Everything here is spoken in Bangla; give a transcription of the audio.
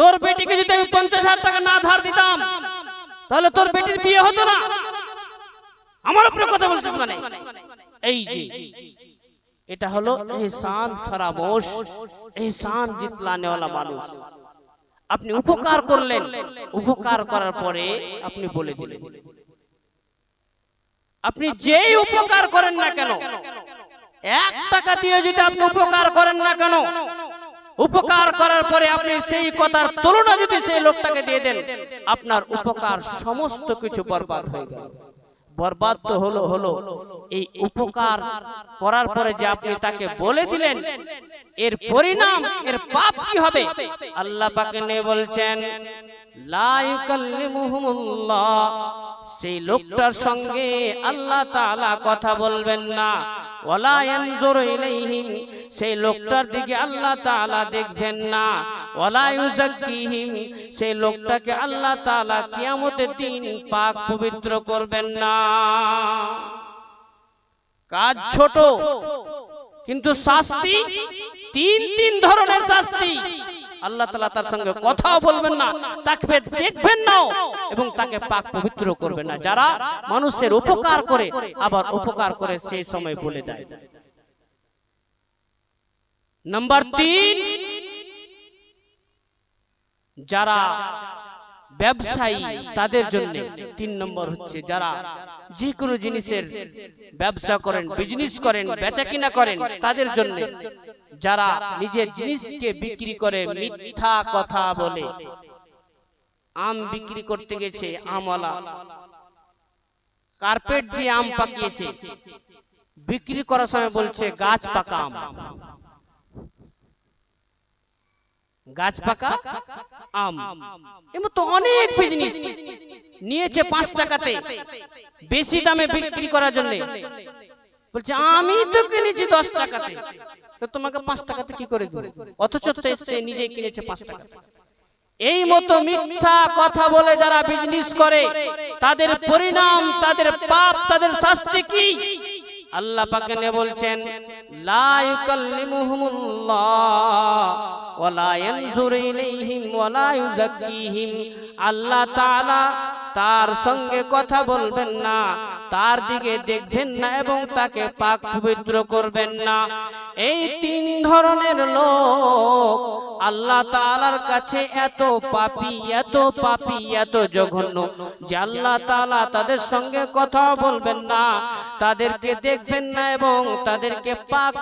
তোর বেটিকে যদি আমি 50,000 টাকা না ধার দিতাম তাহলে তোর বেটির বিয়ে হতো না। আমার উপরে কথা বলছিস মানে? এই যে এটা হলো ইহসান ফরামোশ, ইহসান জিতলানে ওয়ালা মানুষ। আপনি উপকার করলেন, উপকার করার পরে আপনি বলে দিলেন। আপনি যেই উপকার করেন না কেন, 1 টাকা দিয়ে যদি আপনি উপকার করেন না কেন, উপকার করার পরে আপনি সেই কথার তুলনা যদি সেই লোকটাকে দিয়ে দেন, আপনার উপকার সমস্ত কিছু বরবাদ হয়ে গেল। বরবাদ তো হলো এই উপকার করার পরে যে আপনি তাকে বলে দিলেন, এর পরিণাম, এর পাপ কি হবে? আল্লাহ পাক নে বলছেন লা ইউকাল্লিমুহুমুল্লাহ, সেই লোকটার সঙ্গে আল্লাহ তাআলা কথা বলবেন না। ওয়ালা ইয়ানজুরু ইলাইহিম, সেই লোকটার দিকে আল্লাহ তাআলা দেখবেন না। ওয়ালা ইউযাক্কিহিম, সেই লোকটাকে আল্লাহ তাআলা কিয়ামতের দিন পাক পবিত্র করবেন না। কাজ ছোট কিন্তু শাস্তি তিন ধরনের শাস্তি। আল্লাহ তাআলা তার সঙ্গে কথাও বলবেন না, তাকে দেখবেন না এবং তাকে পাক পবিত্র করবেন না। যারা মানুষের উপকার করে আবার উপকার করে সেই সময় বলে দেয়। নাম্বার 3, যারা ব্যবসায়ী তাদের জন্য 3 নম্বর হচ্ছে যারা যে কোনো জিনিসের ব্যবসা করেন, বিজনেস করেন, বেচাকিনা করেন তাদের জন্য। যারা নিজের জিনিসকে বিক্রি করে মিথ্যা কথা বলে, আম বিক্রি করতে গেছে, আমওয়ালা কার্পেট দিয়ে আম পাকিয়েছে, বিক্রি করার সময় বলছে গাছ পাকা আম, গাছ পাকা আম। এমন তো অনেক বিজনেস নিয়েছে 5 টাকাতে বেশি দামে বিক্রি করার জন্য, বলছে আমি তো কিনেছি 10 টাকাতে, তো তোমাকে 5 টাকাতে কি করে দেব? অথচ সে নিজে কিনেছে 5 টাকাতে। এই মতো মিথ্যা কথা বলে যারা বিজনেস করে তাদের পরিণাম, তাদের পাপ, তাদের শাস্তি কি? আল্লাহ পাক নে বলছেন লা ইউকাল্লিমুহুমুল্লাহ ওয়ালা ইয়ানজুরু ইলাইহিম ওয়ালা ইউযাক্কিহিম, আল্লাহ তাআলা তার সঙ্গে কথা বলবেন না, তার দিকে দেখবেন না এবং তাকে পাক পবিত্র করবেন না। এই 3 ধরনের লোক আল্লাহ তাআলার কাছে এত পাপী, এত পাপী, এত জঘন্য যে আল্লাহ তাআলা তাদের সঙ্গে কথা বলবেন না, তাদেরকে দেখবেন না এবং তাদেরকে পাক